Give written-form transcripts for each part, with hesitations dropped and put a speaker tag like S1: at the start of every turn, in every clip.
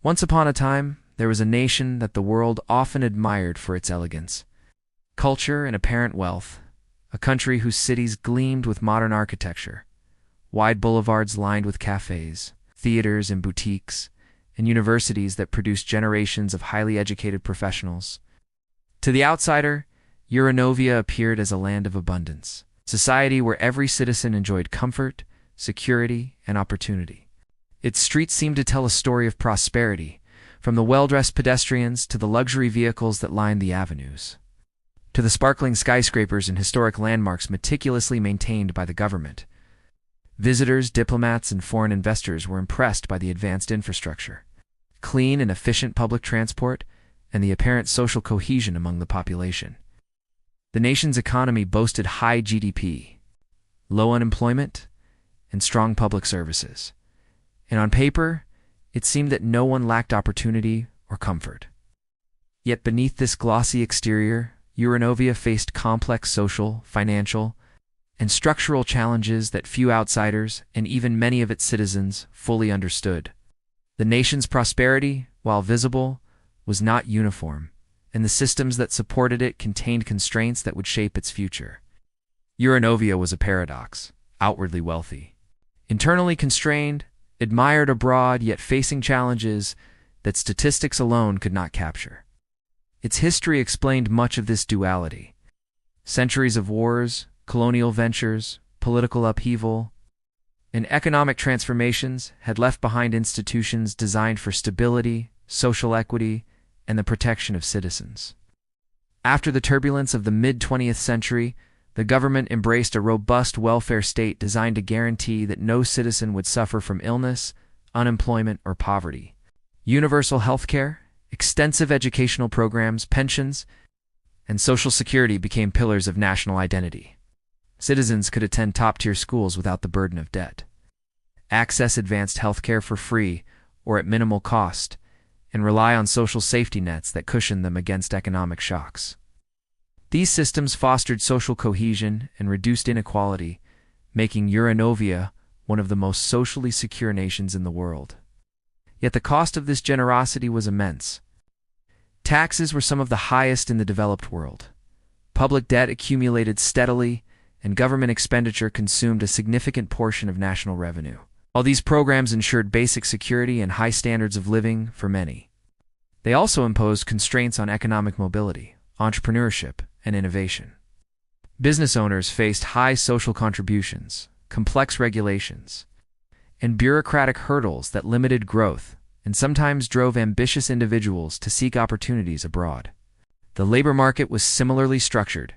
S1: Once upon a time, there was a nation that the world often admired for its elegance, culture, and apparent wealth, a country whose cities gleamed with modern architecture, wide boulevards lined with cafes, theaters and boutiques, and universities that produced generations of highly educated professionals. To the outsider, Euronovia appeared as a land of abundance, a society where every citizen enjoyed comfort, security, and opportunity. Its streets seemed to tell a story of prosperity, from the well-dressed pedestrians to the luxury vehicles that lined the avenues, to the sparkling skyscrapers and historic landmarks meticulously maintained by the government. Visitors, diplomats, and foreign investors were impressed by the advanced infrastructure, clean and efficient public transport, and the apparent social cohesion among the population. The nation's economy boasted high GDP, low unemployment, and strong public services. And on paper, it seemed that no one lacked opportunity or comfort. Yet beneath this glossy exterior, Euronovia faced complex social, financial, and structural challenges that few outsiders, and even many of its citizens, fully understood. The nation's prosperity, while visible, was not uniform, and the systems that supported it contained constraints that would shape its future. Euronovia was a paradox, outwardly wealthy, internally constrained, admired abroad, yet facing challenges that statistics alone could not capture. Its history explained much of this duality. Centuries of wars, colonial ventures, political upheaval, and economic transformations had left behind institutions designed for stability, social equity, and the protection of citizens. After the turbulence of the mid-20th century, the government embraced a robust welfare state designed to guarantee that no citizen would suffer from illness, unemployment, or poverty. Universal health care, extensive educational programs, pensions, and social security became pillars of national identity. Citizens could attend top-tier schools without the burden of debt, access advanced health care for free or at minimal cost, and rely on social safety nets that cushioned them against economic shocks. These systems fostered social cohesion and reduced inequality, making Euronovia one of the most socially secure nations in the world. Yet the cost of this generosity was immense. Taxes were some of the highest in the developed world. Public debt accumulated steadily, and government expenditure consumed a significant portion of national revenue. While these programs ensured basic security and high standards of living for many, they also imposed constraints on economic mobility, entrepreneurship, and innovation. Business owners faced high social contributions, complex regulations, and bureaucratic hurdles that limited growth and sometimes drove ambitious individuals to seek opportunities abroad. The labor market was similarly structured.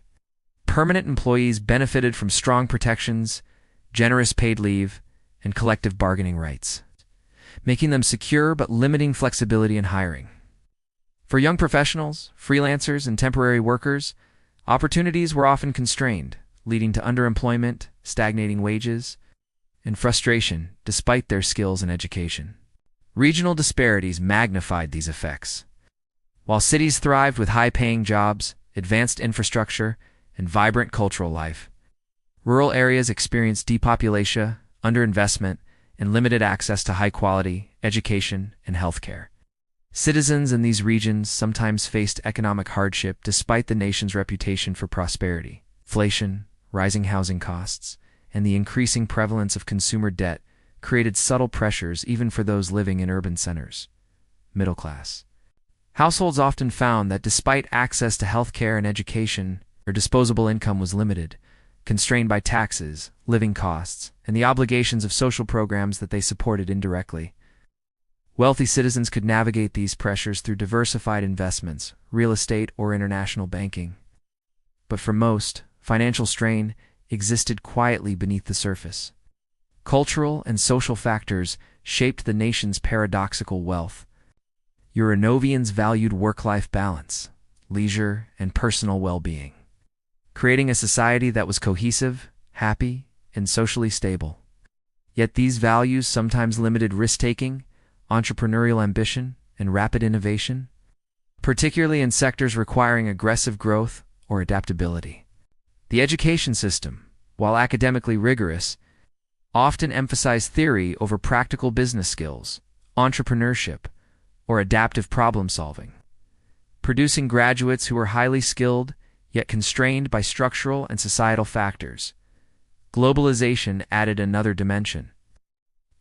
S1: Permanent employees benefited from strong protections, generous paid leave, and collective bargaining rights, making them secure but limiting flexibility in hiring. For young professionals, freelancers, and temporary workers, opportunities were often constrained, leading to underemployment, stagnating wages, and frustration despite their skills and education. Regional disparities magnified these effects. While cities thrived with high-paying jobs, advanced infrastructure, and vibrant cultural life, rural areas experienced depopulation, underinvestment, and limited access to high-quality education and healthcare. Citizens in these regions sometimes faced economic hardship despite the nation's reputation for prosperity. Inflation, rising housing costs, and the increasing prevalence of consumer debt created subtle pressures even for those living in urban centers. Middle class households often found that despite access to healthcare and education, their disposable income was limited, constrained by taxes, living costs, and the obligations of social programs that they supported indirectly. Wealthy citizens could navigate these pressures through diversified investments, real estate, or international banking. But for most, financial strain existed quietly beneath the surface. Cultural and social factors shaped the nation's paradoxical wealth. Euronovians valued work-life balance, leisure, and personal well-being, creating a society that was cohesive, happy, and socially stable. Yet these values sometimes limited risk-taking, entrepreneurial ambition, and rapid innovation, particularly in sectors requiring aggressive growth or adaptability. The education system, while academically rigorous, often emphasized theory over practical business skills, entrepreneurship, or adaptive problem-solving, producing graduates who were highly skilled yet constrained by structural and societal factors. Globalization added another dimension.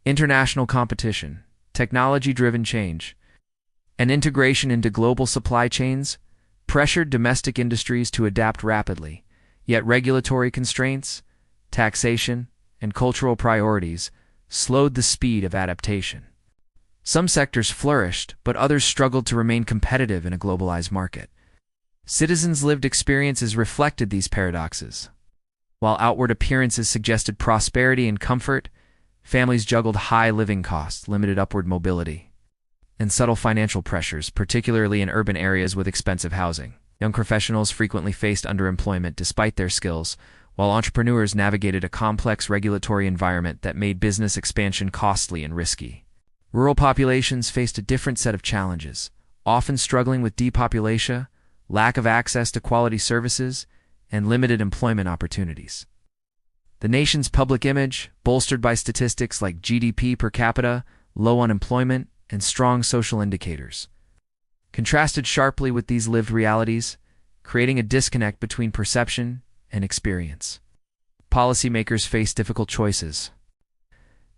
S1: International competition, technology-driven change, and integration into global supply chains pressured domestic industries to adapt rapidly, yet regulatory constraints, taxation, and cultural priorities slowed the speed of adaptation. Some sectors flourished, but others struggled to remain competitive in a globalized market. Citizens' lived experiences reflected these paradoxes. While outward appearances suggested prosperity and comfort, families juggled high living costs, limited upward mobility, and subtle financial pressures, particularly in urban areas with expensive housing. Young professionals frequently faced underemployment despite their skills, while entrepreneurs navigated a complex regulatory environment that made business expansion costly and risky. Rural populations faced a different set of challenges, often struggling with depopulation, lack of access to quality services, and limited employment opportunities. The nation's public image, bolstered by statistics like GDP per capita, low unemployment, and strong social indicators, contrasted sharply with these lived realities, creating a disconnect between perception and experience. Policymakers faced difficult choices.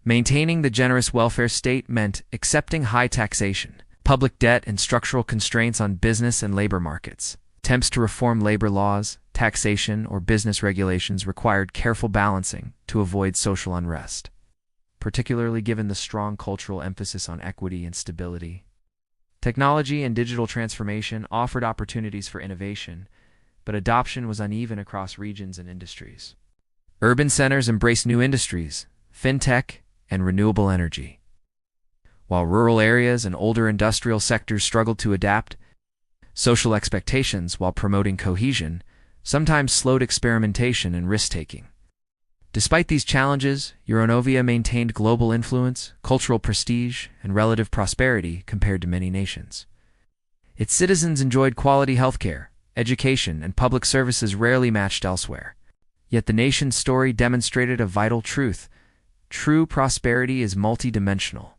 S1: Maintaining the generous welfare state meant accepting high taxation, public debt, and structural constraints on business and labor markets. Attempts to reform labor laws, taxation, or business regulations required careful balancing to avoid social unrest, particularly given the strong cultural emphasis on equity and stability. Technology and digital transformation offered opportunities for innovation, but adoption was uneven across regions and industries. Urban centers embraced new industries, fintech, and renewable energy, while rural areas and older industrial sectors struggled to adapt. Social expectations, while promoting cohesion, sometimes slowed experimentation and risk-taking. Despite these challenges, Euronovia maintained global influence, cultural prestige, and relative prosperity compared to many nations. Its citizens enjoyed quality healthcare, education, and public services rarely matched elsewhere. Yet the nation's story demonstrated a vital truth: true prosperity is multidimensional,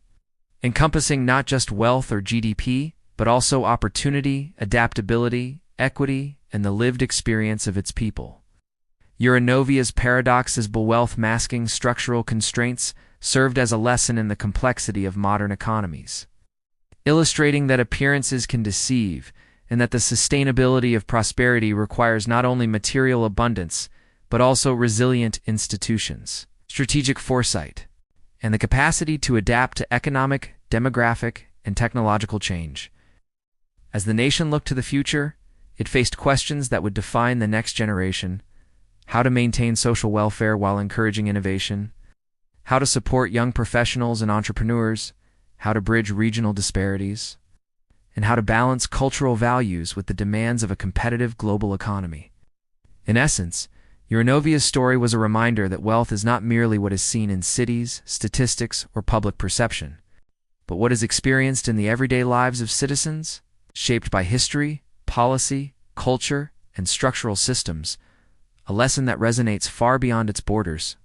S1: encompassing not just wealth or GDP, but also opportunity, adaptability, equity, and the lived experience of its people. Euronovia's paradox as wealth masking structural constraints served as a lesson in the complexity of modern economies, illustrating that appearances can deceive and that the sustainability of prosperity requires not only material abundance, but also resilient institutions, strategic foresight, and the capacity to adapt to economic, demographic, and technological change. As the nation looked to the future, it faced questions that would define the next generation: how to maintain social welfare while encouraging innovation, how to support young professionals and entrepreneurs, how to bridge regional disparities, and how to balance cultural values with the demands of a competitive global economy. In essence, Euronovia's story was a reminder that wealth is not merely what is seen in cities, statistics, or public perception, but what is experienced in the everyday lives of citizens, shaped by history, policy, culture, and structural systems, a lesson that resonates far beyond its borders.